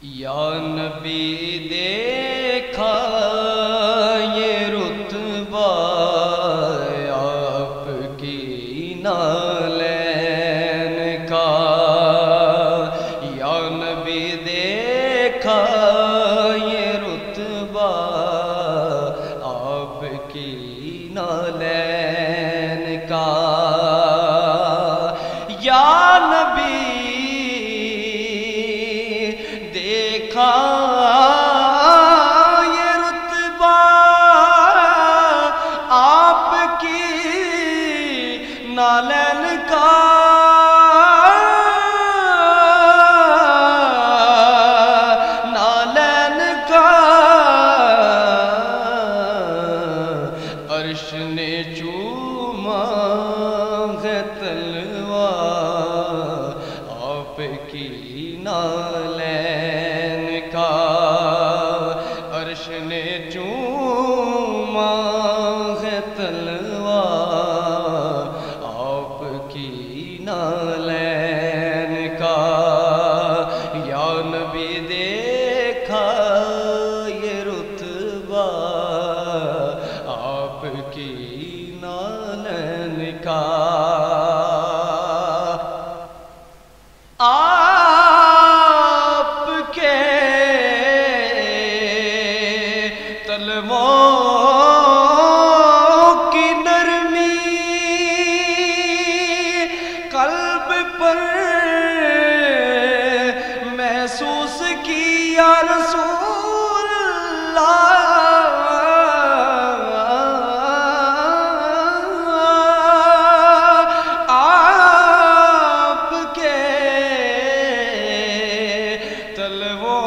یا نبی دیکھا یہ رتبہ آپ کی نالین کا، یا نبی دیکھا یہ رتبہ آپ کی نالین کا، یا نبی دیکھا یہ رتبہ آپ کی نالین کا، نالین کا، عرش نے چوما ہے تلوار آپ کی نالین کا، عرش نے چوما ہے تلوار آپ کی نالین کا، یا نبی دیکھا یہ رتبہ آپ کی نالین کا، آپ کے تلووں کی نرمی قلب پر محسوس کی یا رسول اللہ، آپ کے تلووں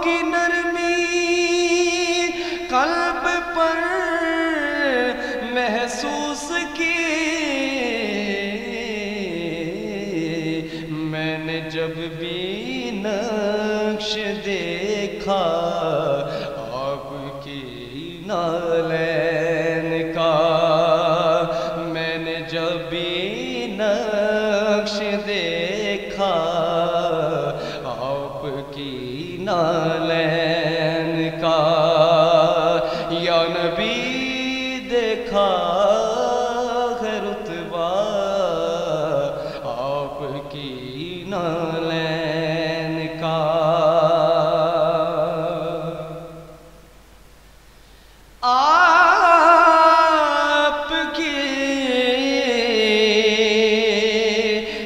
کی نرمی قلب پر محسوس کی، میں نے جب بھی نقش دیکھا آپ کی نالین کا، میں نے جب بھی نقش دیکھا آپ کی نالین کا، یا نبی دیکھا ہے رتبہ آپ کی نالین کا، آپ کی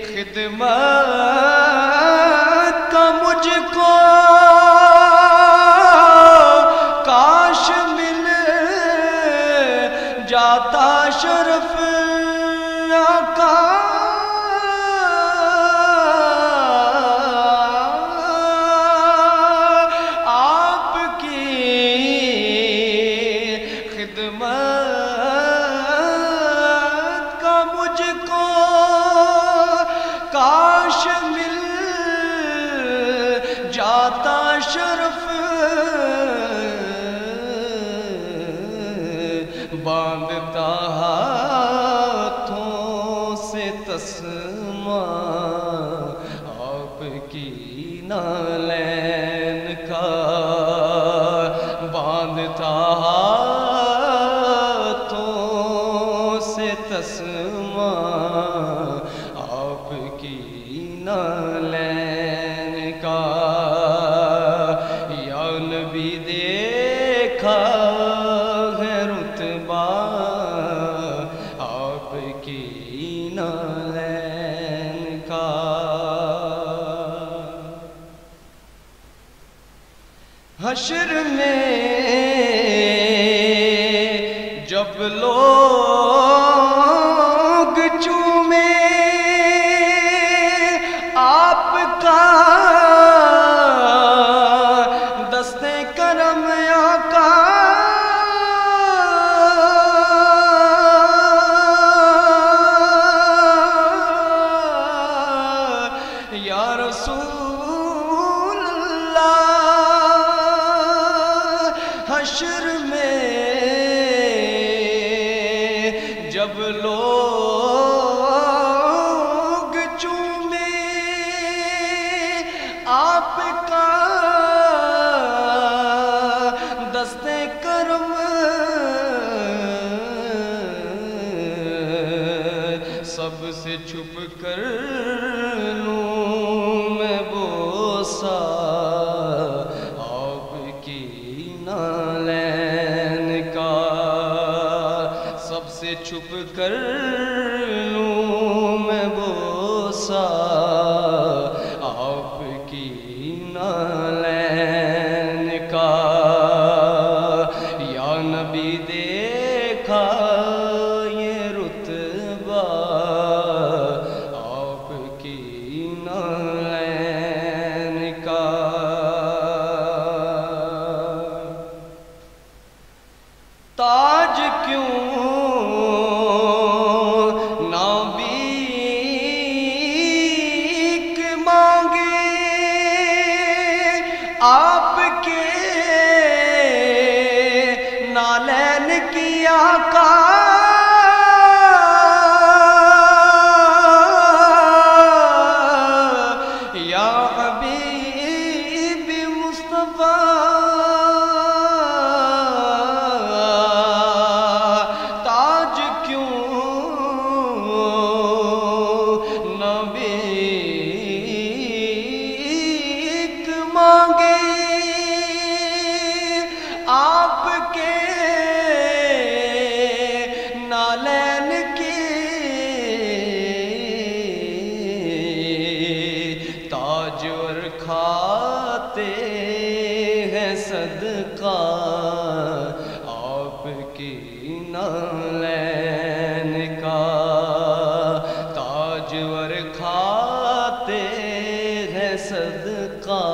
خدمت کا مجھ کو کاش مل جاتا شرف آقا، آپ کی خدمت کا مجھ کو کاش مل جاتا شرف، باندھتا ہاتھوں سے تسمہ آپ کی نالین کا، باندھتا ہاتھوں سے تسمہ آپ کی نالین کا، یا نبی دیکھا ہے رتبہ آپ کی نالین کا، حشر میں جب لوگ چومے آپ کا دستے کرم آقا، یا رسول اللہ، حشر میں جب لوگ چومے چھپ کر لوں میں بوسہ آپ کی نالین کا، سب سے چھپ کر لوں میں بوسہ آپ کی نالین کا۔ یا نبی دیکھا یہ رتبہ آپ کی نالین کا۔ تاج کیوں نابیک مانگے آپ کے نالین کی آقا، یا حبیب مصطفیٰ۔ تاج کیوں نابیک مانگے آپ کے نالین کی، تاج اور کھاتے ہیں صدقہ آپ کی نالین کا، تاج اور کھاتے ہیں صدقہ